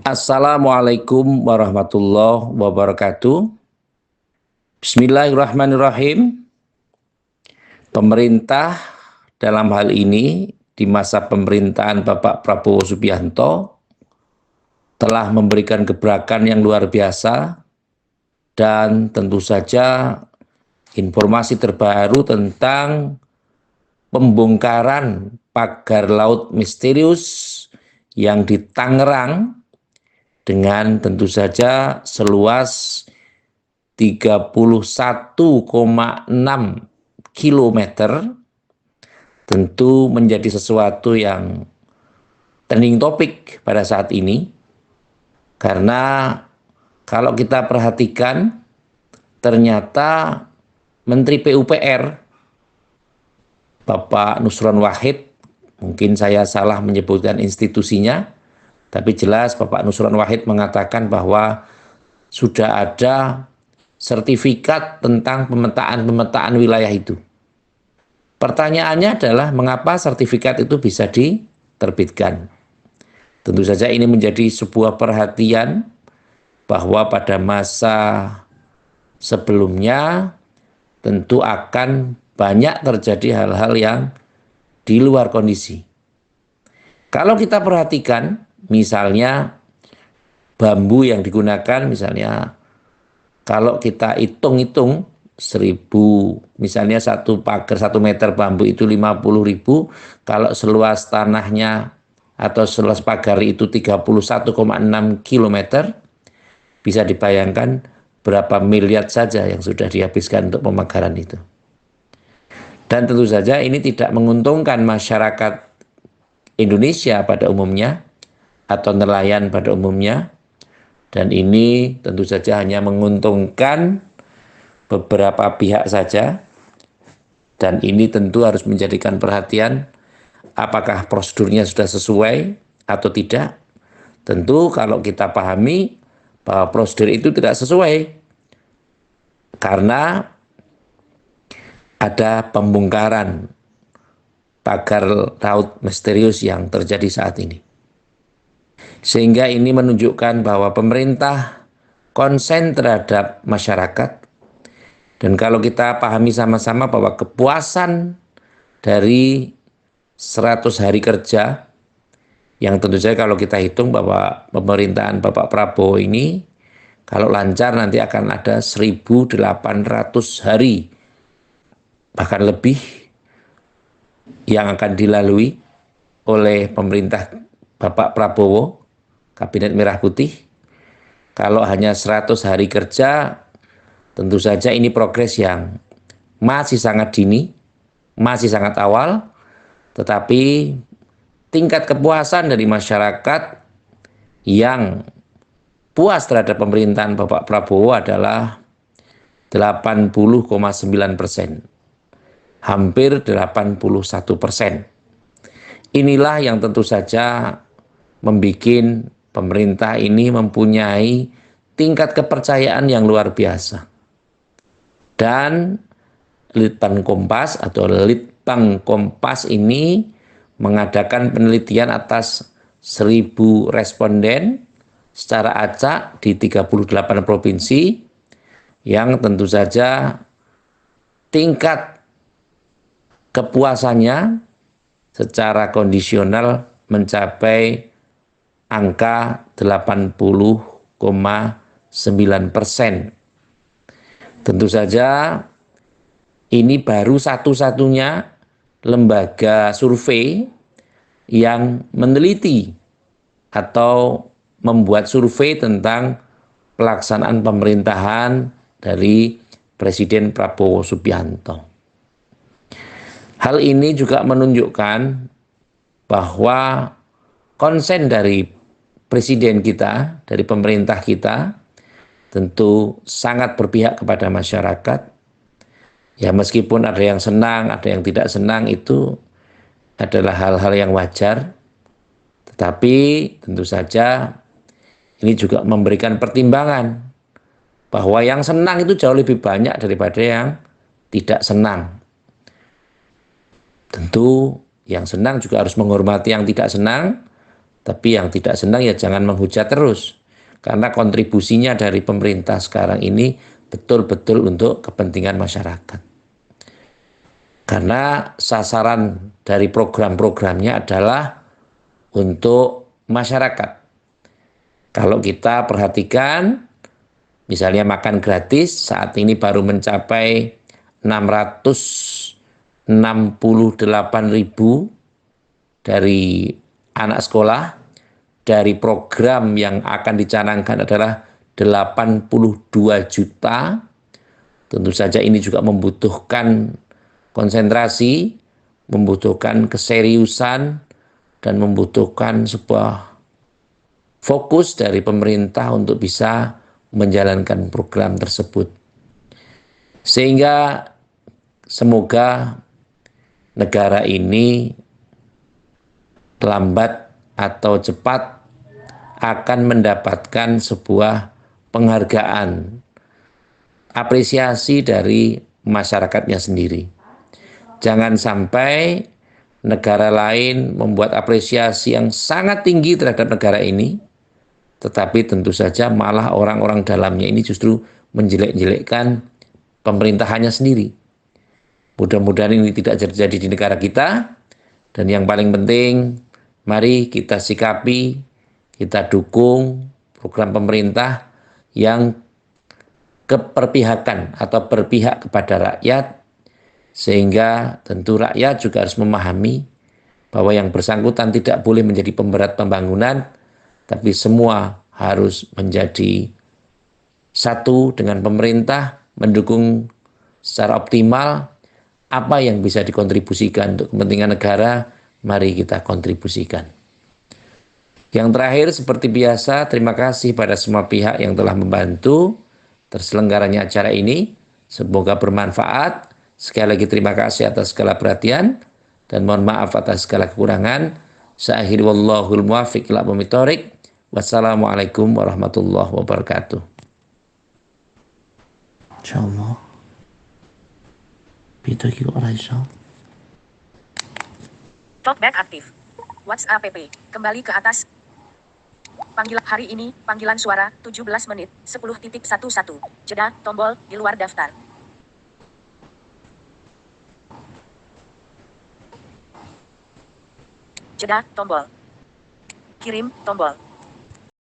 Assalamualaikum warahmatullahi wabarakatuh. Bismillahirrahmanirrahim. Pemerintah dalam hal ini di masa pemerintahan Bapak Prabowo Subianto telah memberikan gebrakan yang luar biasa dan tentu saja informasi terbaru tentang pembongkaran pagar laut misterius yang di Tangerang dengan tentu saja seluas 31,6 kilometer, tentu menjadi sesuatu yang trending topik pada saat ini, karena kalau kita perhatikan ternyata Menteri PUPR Bapak Nusron Wahid, mungkin saya salah menyebutkan institusinya, tapi jelas Bapak Nusron Wahid mengatakan bahwa sudah ada sertifikat tentang pemetaan wilayah itu. Pertanyaannya adalah mengapa sertifikat itu bisa diterbitkan? Tentu saja ini menjadi sebuah perhatian bahwa pada masa sebelumnya tentu akan banyak terjadi hal-hal yang di luar kondisi. Kalau kita perhatikan, misalnya bambu yang digunakan, misalnya kalau kita hitung-hitung 1.000, misalnya satu pagar 1 meter bambu itu 50.000, kalau seluas tanahnya atau seluas pagar itu 31,6 kilometer, bisa dibayangkan berapa miliar saja yang sudah dihabiskan untuk pemagaran itu. Dan tentu saja ini tidak menguntungkan masyarakat Indonesia pada umumnya atau nelayan pada umumnya, dan ini tentu saja hanya menguntungkan beberapa pihak saja, dan ini tentu harus menjadikan perhatian apakah prosedurnya sudah sesuai atau tidak. Tentu kalau kita pahami bahwa prosedur itu tidak sesuai karena ada pembongkaran pagar laut misterius yang terjadi saat ini. Sehingga ini menunjukkan bahwa pemerintah konsen terhadap masyarakat. Dan kalau kita pahami sama-sama bahwa kepuasan dari 100 hari kerja, yang tentu saja kalau kita hitung bahwa pemerintahan Bapak Prabowo ini kalau lancar nanti akan ada 1.800 hari, bahkan lebih, yang akan dilalui oleh pemerintah Bapak Prabowo, Kabinet Merah Putih. Kalau hanya 100 hari kerja, tentu saja ini progres yang masih sangat dini, masih sangat awal, tetapi tingkat kepuasan dari masyarakat yang puas terhadap pemerintahan Bapak Prabowo adalah 80,9%. Hampir 81%. Inilah yang tentu saja membuat pemerintah ini mempunyai tingkat kepercayaan yang luar biasa. Dan Litbang Kompas atau Litbang Kompas ini mengadakan penelitian atas 1.000 responden secara acak di 38 provinsi, yang tentu saja tingkat kepuasannya secara kondisional mencapai angka 80,9%. Tentu saja ini baru satu-satunya lembaga survei yang meneliti atau membuat survei tentang pelaksanaan pemerintahan dari Presiden Prabowo Subianto. Hal ini juga menunjukkan bahwa konsen dari presiden kita, dari pemerintah kita, tentu sangat berpihak kepada masyarakat. Ya, meskipun ada yang senang, ada yang tidak senang, itu adalah hal-hal yang wajar. Tetapi tentu saja ini juga memberikan pertimbangan bahwa yang senang itu jauh lebih banyak daripada yang tidak senang. Tentu yang senang juga harus menghormati yang tidak senang, Tapi yang tidak senang ya jangan menghujat terus. Karena kontribusinya dari pemerintah sekarang ini betul-betul untuk kepentingan masyarakat. Karena sasaran dari program-programnya adalah untuk masyarakat. Kalau kita perhatikan, misalnya makan gratis saat ini baru mencapai 668.000 dari anak sekolah. Dari program yang akan dicanangkan adalah 82 juta. Tentu saja ini juga membutuhkan konsentrasi, membutuhkan keseriusan, dan membutuhkan sebuah fokus dari pemerintah untuk bisa menjalankan program tersebut. Sehingga semoga negara ini lambat atau cepat akan mendapatkan sebuah penghargaan, apresiasi dari masyarakatnya sendiri. Jangan sampai negara lain membuat apresiasi yang sangat tinggi terhadap negara ini, tetapi tentu saja malah orang-orang dalamnya ini justru menjelek-jelekkan pemerintahannya sendiri. Mudah-mudahan ini tidak terjadi di negara kita, dan yang paling penting, mari kita sikapi, kita dukung program pemerintah yang keperpihakan atau berpihak kepada rakyat, sehingga tentu rakyat juga harus memahami bahwa yang bersangkutan tidak boleh menjadi pemberat pembangunan, tapi semua harus menjadi satu dengan pemerintah, mendukung secara optimal apa yang bisa dikontribusikan untuk kepentingan negara, mari kita kontribusikan. Yang terakhir, seperti biasa, terima kasih pada semua pihak yang telah membantu terselenggaranya acara ini. Semoga bermanfaat. Sekali lagi terima kasih atas segala perhatian dan mohon maaf atas segala kekurangan. Sa'akhir wallahul muwafiq ila aqwamit thoriq. Wassalamualaikum warahmatullahi wabarakatuh. Insyaallah. Bisa kira Raisa. Talkback aktif. WhatsApp app. Kembali ke atas. Panggilan hari ini, panggilan suara, 17 menit, 10.11. Jeda, tombol, di luar daftar. Jeda, tombol. Kirim, tombol.